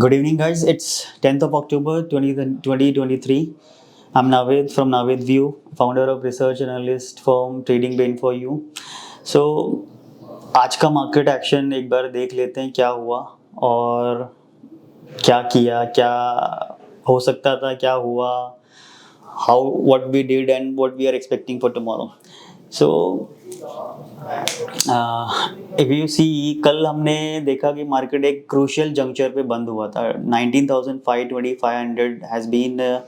Good evening, guys. It's 10th of October 2023. I'm Navid from Navid View, founder of research analyst firm Trading Brain for You. So, आज का market action एक बार देख लेते हैं क्या हुआ और क्या किया, क्या हो सकता था, क्या हुआ, how what we did and what we are expecting for tomorrow. So, if you see कल हमने देखा कि मार्केट एक क्रूशियल जंक्चर पे बंद हुआ था 19,520-500 has been a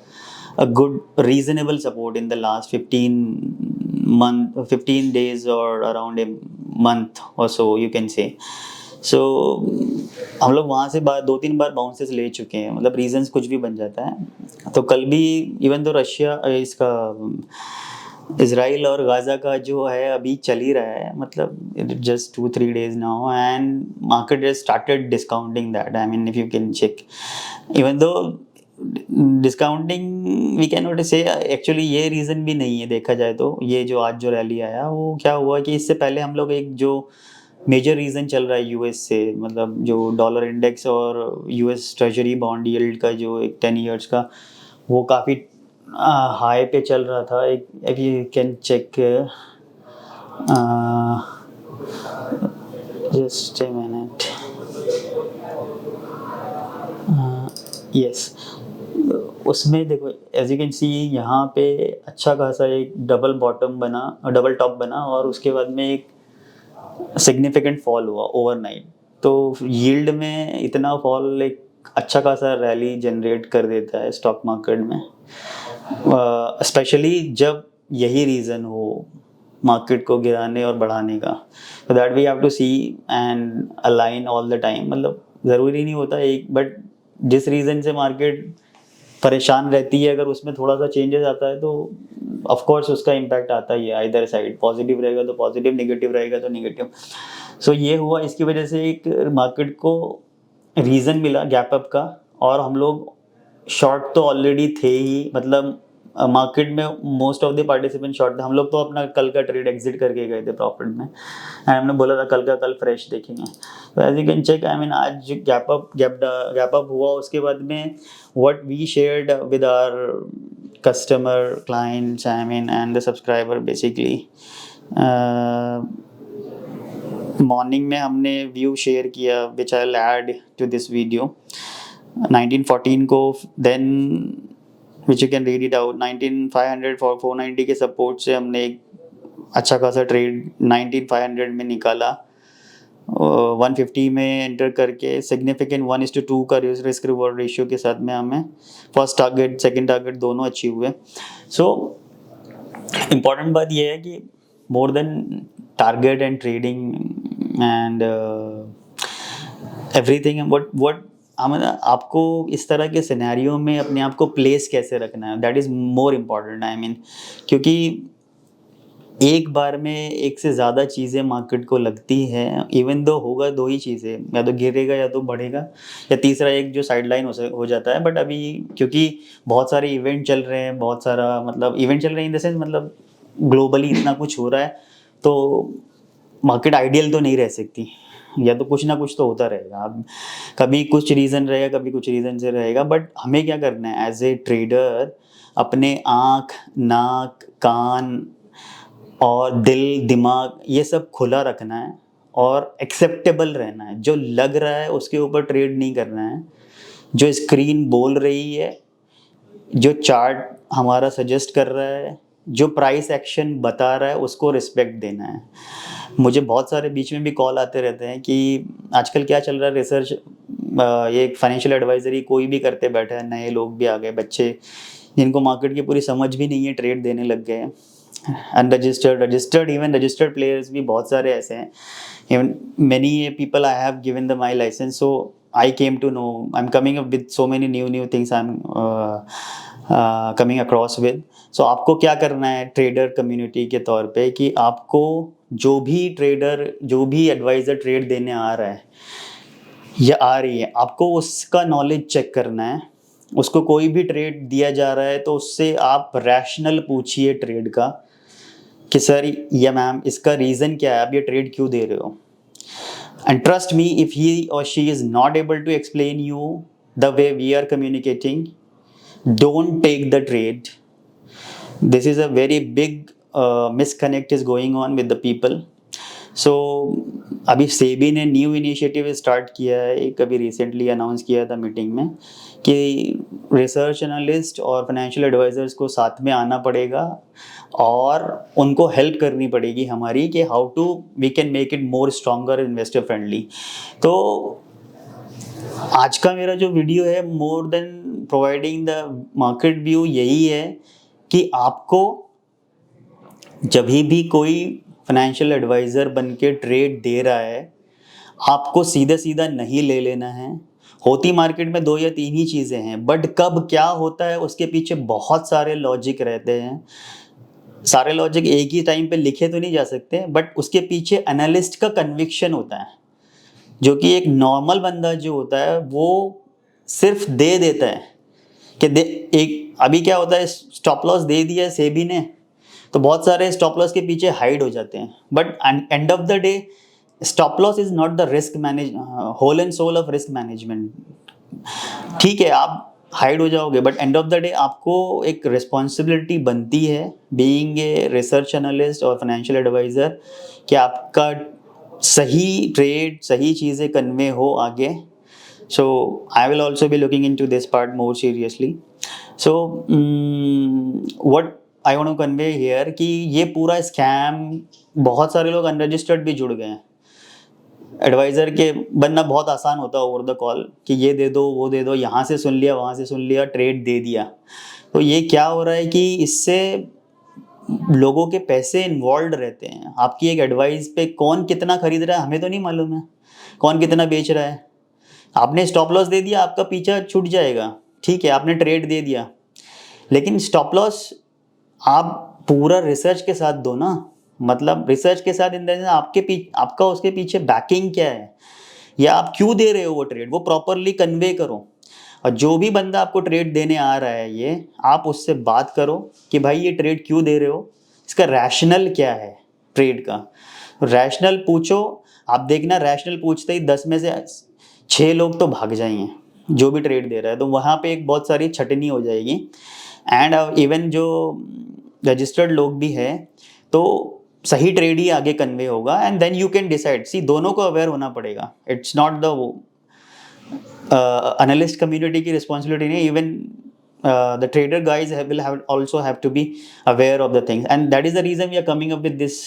good reasonable support in the last 15 days or around a month or so you can say. So हम लोग वहाँ से दो तीन बार बाउंसेस ले चुके हैं, मतलब रीजंस कुछ भी बन जाता है. तो कल भी इवन तो रशिया इसका इसराइल और गाज़ा का जो है अभी चल ही रहा है, मतलब just 2-3 days now and market has started discounting that. I mean if you can check, even though discounting we can not say actually ये रीज़न भी नहीं है देखा जाए तो. ये जो आज जो रैली आया वो क्या हुआ कि इससे पहले हम लोग एक जो मेजर रीज़न चल रहा है यूएस से, मतलब जो डॉलर इंडेक्स और यूएस ट्रेजरी बॉन्ड यील्ड का जो एक 10 years का वो काफ़ी हाई पे चल रहा था. एक if you can check just a minute. Yes, उसमें देखो एज यू कैन सी यहाँ पे अच्छा खासा एक डबल बॉटम बना और डबल टॉप बना और उसके बाद में एक सिग्निफिकेंट फॉल हुआ ओवरनाइट. तो यील्ड में इतना फॉल एक अच्छा खासा रैली जनरेट कर देता है स्टॉक मार्केट में, स्पेशली जब यही रीज़न हो मार्केट को गिराने और बढ़ाने का. तो that we have to see and align all the time. मतलब ज़रूरी नहीं होता एक, बट जिस रीज़न से मार्केट परेशान रहती है अगर उसमें थोड़ा सा चेंजेस आता है तो ऑफ कोर्स उसका इम्पैक्ट आता ही है. आइदर साइड पॉजिटिव रहेगा तो पॉजिटिव, नेगेटिव रहेगा तो नेगेटिव. सो ये हुआ, इसकी वजह से एक मार्केट को रीज़न मिला गैप अप का. और हम लोग शॉर्ट तो ऑलरेडी थे ही, मतलब मार्केट में most of the participant short थे. हम लोग तो अपना कल का ट्रेड एग्जिट करके गए थे प्रॉफिट में एंड हमने बोला था कल का कल फ्रेश देखेंगे. तो as you can check, I mean आज गैप अप हुआ. उसके बाद में what we shared with our customer clients, I mean and the subscriber basically, morning में हमने व्यू शेयर किया which I will add to this video. 1914 को then which you can read it out, 19,500 490 के support से हमने एक अच्छा खासा ट्रेड 19,500 में निकाला. 150 में एंटर करके सिग्निफिकेंट 1:2 का रिस्क रिवॉर्ड रेशियो के साथ में हमें फर्स्ट टारगेट सेकंड टारगेट दोनों अचीव हुए. सो इम्पॉर्टेंट बात यह है कि more than target and trading and everything, what आपको इस तरह के सिनेरियो में अपने आप को प्लेस कैसे रखना है, that is more important. I mean क्योंकि एक बार में एक से ज़्यादा चीज़ें मार्केट को लगती हैं, इवन दो होगा दो ही चीज़ें, या तो गिरेगा या तो बढ़ेगा, या तीसरा एक जो साइडलाइन हो जाता है. बट अभी क्योंकि बहुत सारे इवेंट चल रहे हैं, बहुत सारा मतलब इवेंट चल रहे हैं इन द सेंस, मतलब ग्लोबली इतना कुछ हो रहा है, तो मार्केट आइडियल तो नहीं रह सकती, या तो कुछ ना कुछ तो होता रहेगा. अब कभी कुछ रीज़न रहेगा, कभी कुछ रीज़न से रहेगा. बट हमें क्या करना है एज ए ट्रेडर, अपने आँख, नाक, कान और दिल, दिमाग ये सब खुला रखना है और एक्सेप्टेबल रहना है. जो लग रहा है उसके ऊपर ट्रेड नहीं करना है. जो स्क्रीन बोल रही है, जो चार्ट हमारा सजेस्ट कर रहा है, जो प्राइस एक्शन बता रहा है उसको रिस्पेक्ट देना है. मुझे बहुत सारे बीच में भी कॉल आते रहते हैं कि आजकल क्या चल रहा है रिसर्च, ये फाइनेंशियल एडवाइजरी कोई भी करते बैठा है, नए लोग भी आ गए, बच्चे जिनको मार्केट की पूरी समझ भी नहीं है ट्रेड देने लग गए हैं. रजिस्टर्ड प्लेयर्स भी बहुत सारे ऐसे हैं. Even many people I have given the my licence, so I came to know, I'm coming up with so many new things I'm coming across with. So आपको क्या करना है ट्रेडर कम्युनिटी के तौर पे कि आपको जो भी ट्रेडर, जो भी एडवाइज़र ट्रेड देने आ रहा है या आ रही है, आपको उसका नॉलेज चेक करना है. उसको कोई भी ट्रेड दिया जा रहा है तो उससे आप रैशनल पूछिए ट्रेड का कि सर या मैम इसका रीज़न क्या है, आप ये ट्रेड क्यों दे रहे हो. And trust me, if he or she is not able to explain you the way we are communicating, don't take the trade. This is a very big misconnect is going on with the people. सो अभी सेबी ने new initiative start किया है, एक अभी recently announce किया था meeting में कि रिसर्च एनालिस्ट और फाइनेंशियल एडवाइजर्स को साथ में आना पड़ेगा और उनको हेल्प करनी पड़ेगी हमारी कि how to we can make it more stronger investor friendly. तो आज का मेरा जो वीडियो है, more than providing the market view, यही है कि आपको जब भी कोई फाइनेंशियल एडवाइज़र बन के ट्रेड दे रहा है, आपको सीधा सीधा नहीं ले लेना है. होती मार्केट में 2 या 3 ही चीज़ें हैं, बट कब क्या होता है उसके पीछे बहुत सारे लॉजिक रहते हैं. सारे लॉजिक एक ही टाइम पे लिखे तो नहीं जा सकते, बट उसके पीछे एनालिस्ट का कन्विक्शन होता है, जो कि एक नॉर्मल बंदा जो होता है वो सिर्फ दे देता है कि एक अभी क्या होता है, स्टॉप लॉस दे दिया सेबी ने तो बहुत सारे स्टॉप लॉस के पीछे हाइड हो जाते हैं. But end of the day stop loss is not the risk manage whole and soul of risk management. ठीक है, आप हाइड हो जाओगे, but end of the day आपको एक रिस्पॉन्सिबिलिटी बनती है बीइंग ए रिसर्च एनालिस्ट और फाइनेंशियल एडवाइज़र कि आपका सही ट्रेड, सही चीज़ें कन्वे हो आगे. So I will also be looking into this part more seriously. So what I want to convey here कि ये पूरा स्कैम, बहुत सारे लोग अनरजिस्टर्ड भी जुड़ गए हैं. एडवाइज़र के बनना बहुत आसान होता है ओवर द कॉल कि ये दे दो, वो दे दो, यहाँ से सुन लिया, वहाँ से सुन लिया, ट्रेड दे दिया. तो ये क्या हो रहा है कि इससे लोगों के पैसे इन्वॉल्व रहते हैं. आपकी एक एडवाइस पे कौन कितना खरीद रहा है हमें तो नहीं मालूम है, कौन कितना बेच रहा है. आपने स्टॉप लॉस दे दिया, आपका पीछा छूट जाएगा, ठीक है, आपने ट्रेड दे दिया, लेकिन स्टॉप लॉस आप पूरा रिसर्च के साथ दो ना. मतलब रिसर्च के साथ इन द सेंस आपका उसके पीछे बैकिंग क्या है, या आप क्यों दे रहे हो वो ट्रेड, वो प्रॉपरली कन्वे करो. और जो भी बंदा आपको ट्रेड देने आ रहा है, ये आप उससे बात करो कि भाई ये ट्रेड क्यों दे रहे हो, इसका रैशनल क्या है ट्रेड का. रैशनल पूछो. आप देखना, रैशनल पूछते ही 10 में से 6 लोग तो भाग जाएंगे जो भी ट्रेड दे रहा है. तो वहाँ पे एक बहुत सारी छटनी हो जाएगी. एंड इवन जो रजिस्टर्ड लोग भी हैं तो सही ट्रेड ही आगे कन्वे होगा. And then you can decide. See, दोनों को अवेयर होना पड़ेगा. It's not the analyst community की रिस्पॉन्सिबिलिटी नहीं, even the trader guys will also have to be aware of the things, and that is the reason we are coming up with this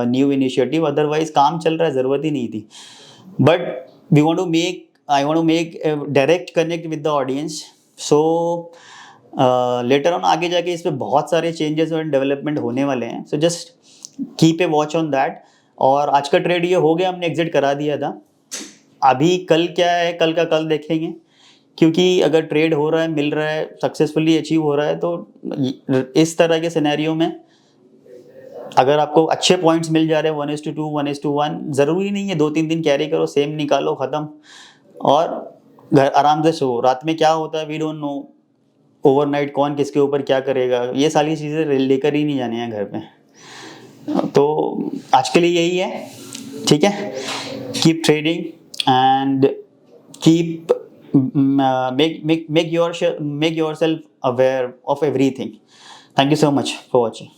new initiative. Otherwise काम चल रहा है, ज़रूरत ही नहीं थी. But I want to make a direct connect with the audience. So later on आगे जाके इस पे बहुत सारे changes और development होने वाले हैं. So just keep a watch on that. और आज का ट्रेड ये हो गया, हमने एग्जिट करा दिया था. अभी कल क्या है, कल का कल देखेंगे, क्योंकि अगर ट्रेड हो रहा है, मिल रहा है, सक्सेसफुली अचीव हो रहा है, तो इस तरह के सिनेरियो में अगर आपको अच्छे पॉइंट्स मिल जा रहे हैं 1:2 1:1, ज़रूरी नहीं है 2-3 दिन कैरी करो, सेम निकालो, ख़त्म, और घर आराम से सो. रात में क्या होता है वी डोंट नो. ओवरनाइट कौन किसके ऊपर क्या करेगा, ये सारी चीज़ें लेकर ही नहीं जाने हैं घर पे. तो आज के लिए यही है, ठीक है. Keep trading and keep make yourself aware of everything. Thank you so much for watching.